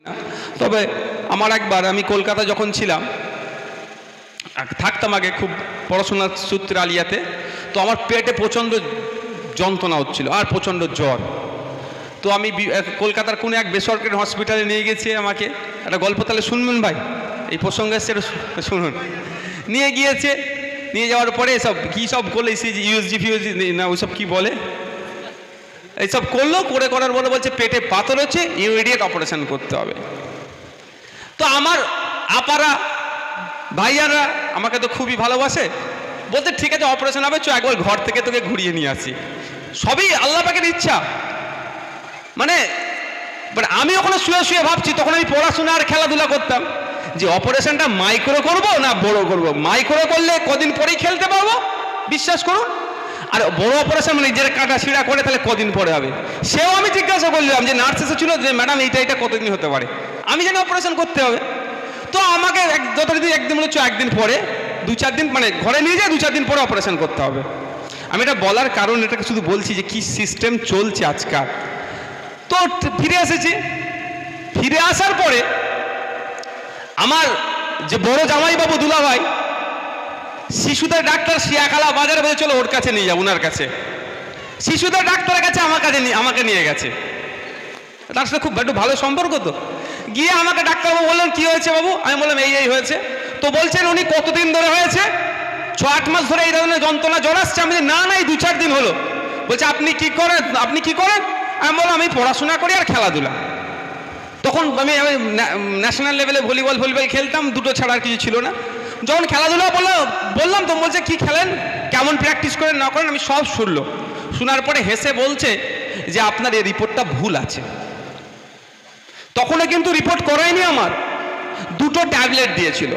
তবে আমার একবার আমি কলকাতা যখন ছিলাম থাকতাম আগে খুব পড়াশোনার সূত্রে আলিয়াতে, তো আমার পেটে প্রচণ্ড যন্ত্রণা হচ্ছিল আর প্রচণ্ড জ্বর। তো আমি কলকাতার কোনো এক বেসরকারি হসপিটালে নিয়ে গেছি আমাকে। একটা গল্প তাহলে শুনবেন ভাই, এই প্রসঙ্গে সেটা শুনুন। নিয়ে গিয়েছে, নিয়ে যাওয়ার পরে সব কী সব করলো, ইউএসজি ফিউএসজি না ওইসব কী বলে, এইসব করলো, করার পরে বলছে পেটে পাথর হচ্ছে, ইমিডিয়েট অপারেশন করতে হবে। তো আমার আপারা ভাইয়ারা আমাকে তো খুবই ভালোবাসে, বলতে ঠিক আছে অপারেশন হবে, একবার ঘর থেকে তোকে ঘুরিয়ে নিয়ে আসি। সবই আল্লাহ পাকের ইচ্ছা। মানে আমি ওখানে শুয়ে শুয়ে ভাবছি, তখন আমি পড়াশোনা আর খেলাধুলা করতাম, যে অপারেশনটা মাইক্রো করব না বড় করব। মাইক্রো করলে কদিন পরেই খেলতে পারবো, বিশ্বাস করুন। আর বড় অপারেশন মানে নিজের কাটা ছিঁড়া করে তাহলে কদিন পরে হবে। সেও আমি জিজ্ঞাসা করলাম, যে নার্স এসেছিল, যে ম্যাডাম এইটা কতদিন হতে পারে, আমি জানি অপারেশন করতে হবে। তো আমাকে যতদিন একদিন বলেছ একদিন পরে 2-4 দিন, মানে ঘরে নিয়ে যায় 2-4 দিন পরে অপারেশন করতে হবে। আমি এটা বলার কারণ, এটাকে শুধু বলছি যে কি সিস্টেম চলছে আজকাল। তো ফিরে এসেছি, ফিরে আসার পরে আমার যে বড় জামাইবাবু দুলাভাই শিশুদের ডাক্তার শিয়াখালা বাজারে বলে চলো ওর কাছে নিয়ে যাও, ওনার কাছে। শিশুদের ডাক্তারের কাছে আমাকে নিয়ে গেছে। তার সাথে খুব একটু ভালো সম্পর্ক। তো গিয়ে আমাকে ডাক্তারবাবু বললেন কি হয়েছে বাবু, আমি বললাম এই হয়েছে। তো বলছেন উনি কতদিন ধরে হয়েছে, 6-8 মাস ধরে এই ধরনের যন্ত্রণা জ্বর আসছে। আমি না এই 2-4 দিন হলো। বলছে আপনি কি করেন? আমি বললাম আমি পড়াশোনা করি আর খেলাধুলা। তখন আমি ন্যাশনাল লেভেলে ভলিবল খেলতাম, দুটো ছাড়া আর কিছু ছিল না। যখন খেলাধুলা বললাম তো বলছে কি খেলেন, কেমন প্র্যাকটিস করেন না করেন, আমি সব শুনলো। শোনার পরে হেসে বলছে যে আপনার এই রিপোর্টটা ভুল আছে। তখনও কিন্তু রিপোর্ট করায়নি আমার, 2টো ট্যাবলেট দিয়েছিল,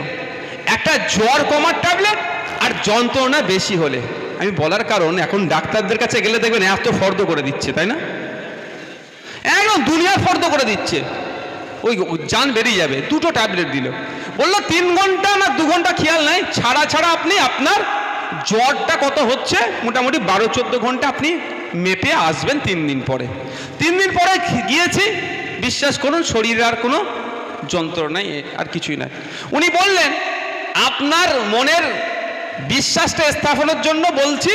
একটা জ্বর কমার ট্যাবলেট আর যন্ত্রণা বেশি হলে। আমি বলার কারণ, এখন ডাক্তারদের কাছে গেলে দেখবেন এত ফর্দ করে দিচ্ছে, তাই না? একদম দুনিয়া ফর্দ করে দিচ্ছে, ওই জান বেরিয়ে যাবে। 2টো ট্যাবলেট দিল, বললো 3 ঘন্টা না 2 ঘন্টা খেয়াল নাই, ছাড়া আপনি আপনার জ্বরটা কত হচ্ছে মোটামুটি 12-14 ঘন্টা আপনি মেপে আসবেন 3 দিন পরে। 3 দিন পরে গিয়েছি, বিশ্বাস করুন শরীরে আর কোনো যন্ত্রণাই আর কিছুই নাই। উনি বললেন আপনার মনের বিশ্বাসটা স্থাপনের জন্য বলছি,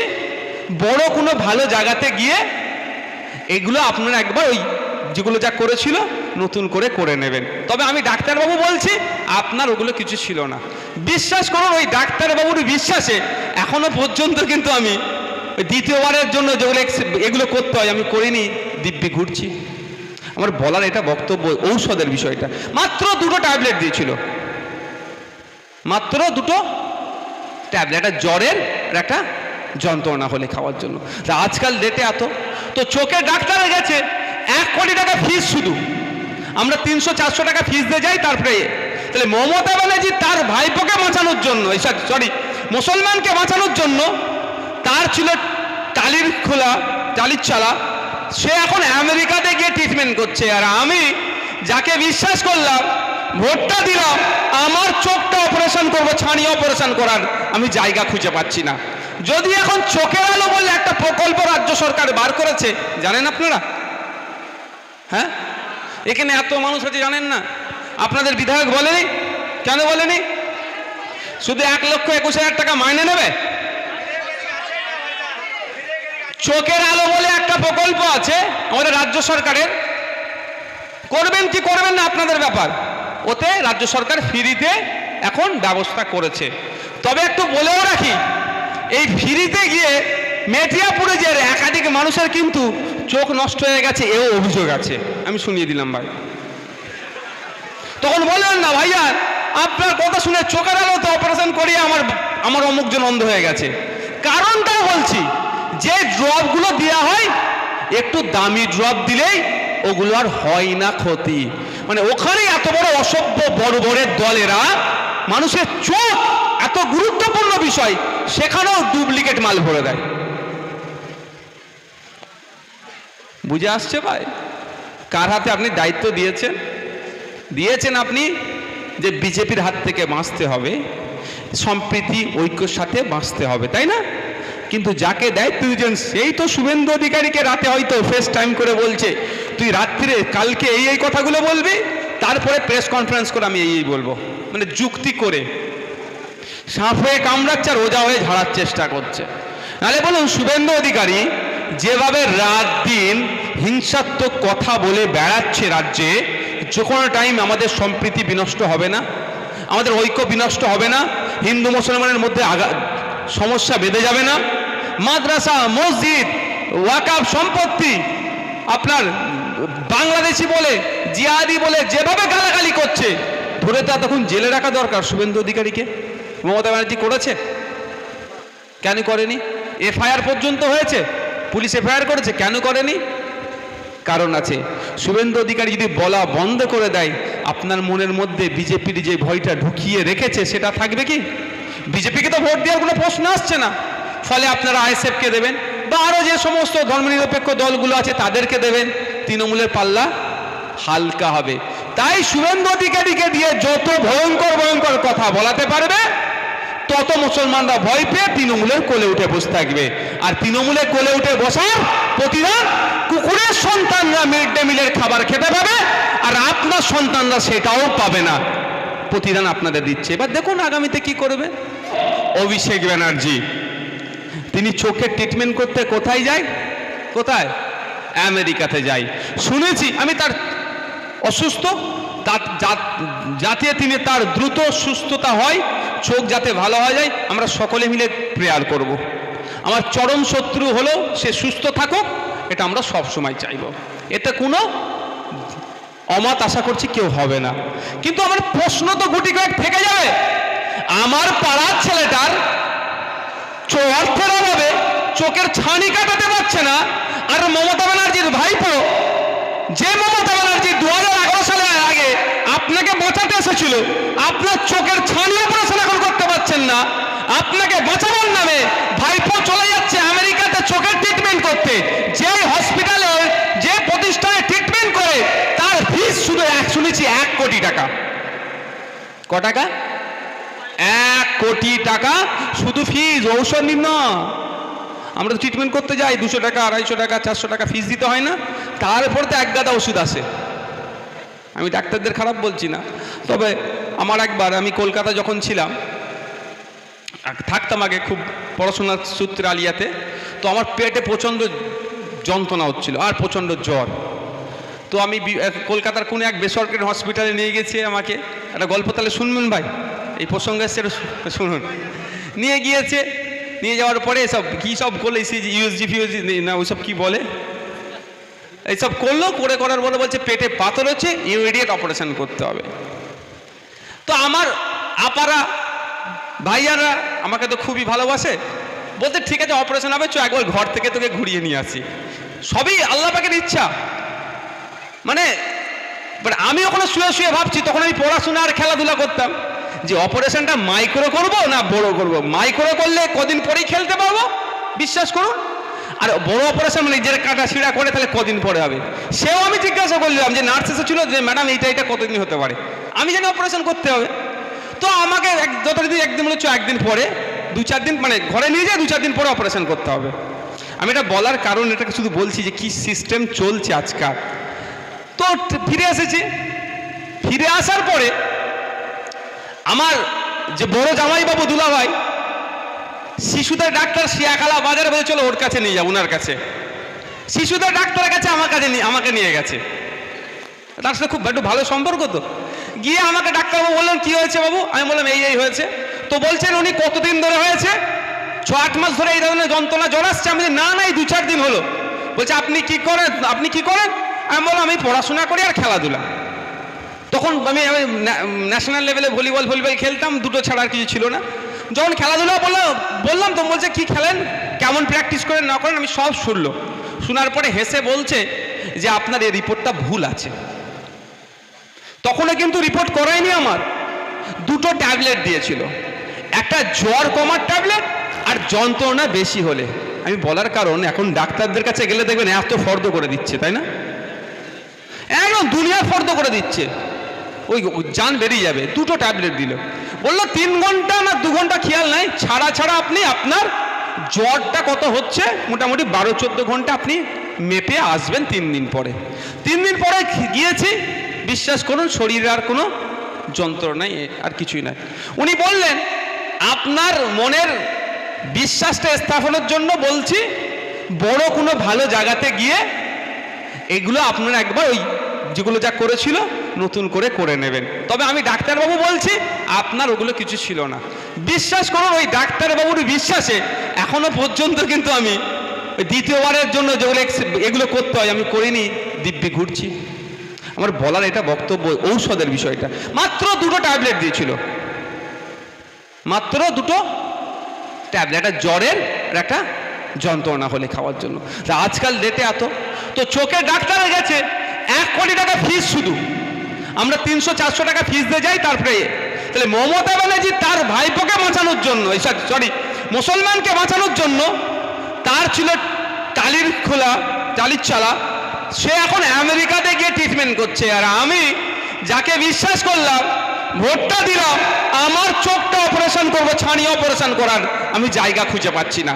বড় কোনো ভালো জায়গাতে গিয়ে এগুলো আপনারা একবার ওই যেগুলো যা করেছিল নতুন করে নেবেন। তবে আমি ডাক্তারবাবু বলছি আপনার ওগুলো কিছু ছিল না। বিশ্বাস করুন, ওই ডাক্তারবাবুর বিশ্বাসে এখনো পর্যন্ত কিন্তু আমি ওই দ্বিতীয়বারের জন্য যেগুলো এগুলো করতে হয় আমি করিনি, দিব্যি ঘুরছি। আমার বলার এটা বক্তব্য ঔষধের বিষয়টা। মাত্র 2টো ট্যাবলেট দিয়েছিল, মাত্র 2টো ট্যাবলেট, একটা জ্বরের আর একটা যন্ত্রণা হলে খাওয়ার জন্য। তা আজকাল ডেটে এত, তো চোখের ডাক্তারে গেছে 1 কোটি টাকা ফিস। শুধু আমরা 300-400 টাকা ফিস দিয়ে যাই। তারপরে তাহলে মমতা ব্যানার্জি তার ভাইপোকে বাঁচানোর জন্য, মুসলমানকে বাঁচানোর জন্য, তার ছিল টালির চালা, সে এখন আমেরিকাতে গিয়ে ট্রিটমেন্ট করছে। আর আমি যাকে বিশ্বাস করলাম, ভোটটা দিলাম, আমার চোখটা অপারেশন করবো, ছানি অপারেশন করার আমি জায়গা খুঁজে পাচ্ছি না। যদি এখন চোখের আলো বলে একটা প্রকল্প রাজ্য সরকার বার করেছে, জানেন আপনারা? হ্যাঁ, এখানে এত মানুষ আছে জানেন না? আপনাদের বিধায়ক বলেনি, কেন বলেনি? শুধু 1,21,000 টাকা মাইনে নেবে। চোখের আলো বলে একটা প্রকল্প আছে আমাদের রাজ্য সরকারের, করবেন কি করবেন না আপনাদের ব্যাপার। ওতে রাজ্য সরকার ফ্রিতে এখন ব্যবস্থা করেছে। তবে একটু বলেও রাখি, এই ফ্রিতে গিয়ে মেটিয়াপুরে যে একাধিক মানুষের কিন্তু চোখ নষ্ট হয়ে গেছে, এও অভিযোগ আছে। আমি শুনিয়ে দিলাম ভাই। তখন বললেন না ভাইয়া আপনার কথা শুনে চোখের আলোতে অপারেশন করিয়ে আমার অমুকজন অন্ধ হয়ে গেছে। কারণটাও বলছি, যে ড্রপগুলো দেওয়া হয় একটু দামি ড্রপ দিলেই ওগুলো আর হয় না ক্ষতি। মানে ওখানে এত বড় অসভ্য বড়ের দলেরা মানুষের চোখ এত গুরুত্বপূর্ণ বিষয়, সেখানেও ডুপ্লিকেট মাল ভরে দেয়। বুঝে আসছে ভাই? কার হাতে আপনি দায়িত্ব দিয়েছেন আপনি, যে বিজেপির হাত থেকে বাঁচতে হবে, সম্প্রীতি ঐক্যের সাথে বাঁচতে হবে, তাই না? কিন্তু যাকে দায়িত্ব দিয়েছেন সেই তো শুভেন্দু অধিকারীকে রাতে হয়তো ফেস টাইম করে বলছে তুই রাত্রিরে কালকে এই কথাগুলো বলবি, তারপরে প্রেস কনফারেন্স করে আমি এই বলবো, মানে যুক্তি করে সাপ হয়ে কামড়াচ্ছে আর ওজা হয়ে ঝাড়ার চেষ্টা করছে। নাহলে বলুন, শুভেন্দু অধিকারী যেভাবে রাত দিন হিংসাত্মক কথা বলে বেড়াচ্ছে রাজ্যে, যে কোনো টাইম আমাদের সম্প্রীতি বিনষ্ট হবে না, আমাদের ঐক্য বিনষ্ট হবে না, হিন্দু মুসলমানের মধ্যে সমস্যা বেঁধে যাবে না, মাদ্রাসা মসজিদ ওয়াকাফ সম্পত্তি আপনার বাংলাদেশি বলে জিহাদি বলে যেভাবে গালাগালি করছে, ধরে তা তখন জেলে রাখা দরকার শুভেন্দু অধিকারীকে। মমতা ব্যানার্জি করেছে? কেন করেনি? এফআইআর পর্যন্ত হয়েছে, পুলিশ এফআইআর করেছে, কেন করেনি? কারণ আছে। শুভেন্দু অধিকারী যদি বলা বন্ধ করে দেয়, আপনার মনের মধ্যে বিজেপির যে ভয়টা ঢুকিয়ে রেখেছে সেটা থাকবে কি? বিজেপিকে তো ভোট দেওয়ার কোনো প্রশ্ন আসছে না, ফলে আপনারা আইএসএফকে দেবেন বা আরও যে সমস্ত ধর্মনিরপেক্ষ দলগুলো আছে তাদেরকে দেবেন, তৃণমূলের পাল্লা হালকা হবে। তাই শুভেন্দু অধিকারীকে দিয়ে যত ভয়ঙ্কর ভয়ঙ্কর কথা বলাতে পারবে, তত মুসলমানরা ভয় পেয়ে তৃণমূলের কোলে উঠে বসে থাকবে। আর তৃণমূলের কোলে উঠে বসার প্রতিদান কুকুরের সন্তানরা মিড ডে মিলের খাবার খেতে পাবে, আর আপনার সন্তানরা সেটাও পাবে না। প্রতিদান আপনাদের দিচ্ছে। এবার দেখুন আগামীতে কি করবে। অভিষেক ব্যানার্জি তিনি চোখের ট্রিটমেন্ট করতে কোথায় যায়? কোথায়? আমেরিকাতে যায়। শুনেছি আমি তার অসুস্থ, যাতে তিনি তার দ্রুত সুস্থতা হয়, চোখ যাতে ভালো হয়ে যায়, আমরা সকলে মিলে প্রেয়ার করব। আমার চরম শত্রু হলো সে সুস্থ থাকুক, এটা আমরা সব সময় চাইব। এতে কোনো অমত আশা করছি কেউ হবে না। কিন্তু আমার প্রশ্ন তো গুটি কয়েক থেকে যাবে। আমার পাড়ার ছেলেটার অর্থের অভাবে চোখের ছানি কাটাতে পারছে না, আর মমতা ব্যানার্জির ভাইপো, যে মমতা ব্যানার্জি 2011 সালের আগে আপনাকে বাঁচাতে এসেছিল, আপনার চোখের ছানি অপারেশন এখন করতে পারছেন না, আপনাকে বাঁচাবার নামে ভাইপো চলে যাচ্ছে আমেরিকাতে চোখের ট্রিটমেন্ট করতে। যে হসপিটালে, যে প্রতিষ্ঠানে ট্রিটমেন্ট করে, তার ফিস শুধু শুনেছি 1 কোটি টাকা। ক টাকা? 1 কোটি টাকা শুধু ফিস, ঔষধ নিন না। আমরা তো ট্রিটমেন্ট করতে যাই, 200 টাকা 250 টাকা 400 টাকা ফিস দিতে হয় না? তারপর তো এক গাদা ওষুধ আসে। আমি ডাক্তারদের খারাপ বলছি না, তবে আমার একবার, আমি কলকাতা যখন ছিলাম, থাকতাম আগে খুব পড়াশোনার সূত্রে আলিয়াতে, তো আমার পেটে প্রচণ্ড যন্ত্রণা হচ্ছিল আর প্রচণ্ড জ্বর। তো আমি কলকাতার কোনো এক বেসরকারি হসপিটালে নিয়ে গেছে আমাকে। একটা গল্প তাহলে শুনবেন ভাই, এই প্রসঙ্গে সেটা শুনুন। নিয়ে গিয়েছে, নিয়ে যাওয়ার পরে সব কী সব করলো, ইউএসজি ফিউএসজি না ওইসব কী বলে, এইসব করলো, করার বলে বলছে পেটে পাথর হচ্ছে, ইমিডিয়েট অপারেশন করতে হবে। তো আমার আপারা ভাইয়ারা আমাকে তো খুবই ভালোবাসে, বলতে ঠিক আছে অপারেশন হবে, একবার ঘর থেকে তোকে ঘুরিয়ে নিয়ে আসি। সবই আল্লাহ পাকের ইচ্ছা। মানে আমি ওখানে শুয়ে শুয়ে ভাবছি, তখন আমি পড়াশোনা আর খেলাধুলা করতাম, যে অপারেশনটা মাইক্রো করব না বড় করব। মাইক্রো করলে কদিন পরেই খেলতে পারবো, বিশ্বাস করুন। আর বড় অপারেশন মানে নিজের কাটা ছিঁড়া করে, তাহলে কদিন পরে হবে। সেও আমি জিজ্ঞাসা করলাম, যে নার্স এসেছিল, যে ম্যাডাম এইটা কতদিন হতে পারে, আমি জানি অপারেশন করতে হবে। তো আমাকে যতদিন একদিন বলেছ, একদিন পরে 2-4 দিন, মানে ঘরে নিয়ে যায় 2-4 দিন পরে অপারেশন করতে হবে। আমি এটা বলার কারণ, এটাকে শুধু বলছি যে কি সিস্টেম চলছে আজকাল। তো ফিরে এসেছি, ফিরে আসার পরে আমার যে বড় জামাইবাবু দুলাভাই, শিশুদের ডাক্তার শিয়াখালা বাজারে বলে চলো ওর কাছে নিয়ে যাও, ওনার কাছে। শিশুদের ডাক্তারের কাছে আমাকে নিয়ে গেছে। তার সাথে খুব একটু ভালো সম্পর্ক। তো গিয়ে আমাকে ডাক্তারবাবু বললেন কি হয়েছে বাবু? আমি বললাম এই হয়েছে। তো বলছেন উনি কতদিন ধরে হয়েছে? 6-8 মাস ধরে এই ধরনের যন্ত্রণা জ্বর আসছে। আমি না এই 2-4 দিন হলো। বলছে আপনি কি করেন? আমি বললাম আমি পড়াশোনা করি আর খেলাধুলা। তখন আমি ন্যাশনাল লেভেলে ভলিবল খেলতাম, দুটো ছাড়া আর কিছু ছিল না। যখন খেলাধুলা বললাম, তো বলছে কি খেলেন, কেমন প্র্যাকটিস করেন না করেন, আমি সব শুনলো। শোনার পরে হেসে বলছে যে আপনার এই রিপোর্টটা ভুল আছে। তখনও কিন্তু রিপোর্ট করায়নি আমার, 2টো ট্যাবলেট দিয়েছিল, একটা জ্বর কমার ট্যাবলেট আর যন্ত্রণা বেশি হলে। আমি বলার কারণ, এখন ডাক্তারদের কাছে গেলে দেখবেন এত ফর্দ করে দিচ্ছে, তাই না? একদম দুনিয়া ফর্দ করে দিচ্ছে, ওই জান বেরিয়ে যাবে। 2টো ট্যাবলেট দিল, বললো 3 ঘন্টা না 2 ঘন্টা খেয়াল নাই, ছাড়া আপনি আপনার জ্বরটা কত হচ্ছে মোটামুটি 12-14 ঘন্টা আপনি মেপে আসবেন 3 দিন পরে। 3 দিন পরে গিয়েছি, বিশ্বাস করুন শরীরে আর কোনো যন্ত্রণাই আর কিছুই নাই। উনি বললেন আপনার মনের বিশ্বাসটা স্থাপনের জন্য বলছি বড় কোনো ভালো জায়গাতে গিয়ে এগুলো আপনারা একবার ওই যেগুলো যা করেছিল নতুন করে নেবেন। তবে আমি ডাক্তারবাবু বলছি আপনার ওগুলো কিছু ছিল না। বিশ্বাস করুন ওই ডাক্তারবাবুর বিশ্বাসে এখনো পর্যন্ত কিন্তু আমি ওই দ্বিতীয়বারের জন্য যেগুলো এগুলো করতে হয় আমি করিনি, দিব্যি ঘুরছি। আমার বলার এটা বক্তব্য ঔষধের বিষয়টা। মাত্র 2টো ট্যাবলেট দিয়েছিল, মাত্র 2টো ট্যাবলেট, একটা জ্বরের আর একটা যন্ত্রণা হলে খাওয়ার জন্য। তা আজকাল ডেটে এত তো চোখের ডাক্তারে গেছে 1 কোটি টাকা ফিস, শুধু আমরা 300-400 টাকা ফিস দিয়ে যাই। তারপরে তাহলে মমতা ব্যানার্জি তার ভাইপোকে বাঁচানোর জন্য, মুসলমানকে বাঁচানোর জন্য তার ছিল টালির চালা, সে এখন আমেরিকাতে গিয়ে ট্রিটমেন্ট করছে। আর আমি যাকে বিশ্বাস করলাম, ভোটটা দিলাম, আমার চোখটা অপারেশন করবো, ছানি অপারেশন করার আমি জায়গা খুঁজে পাচ্ছি না।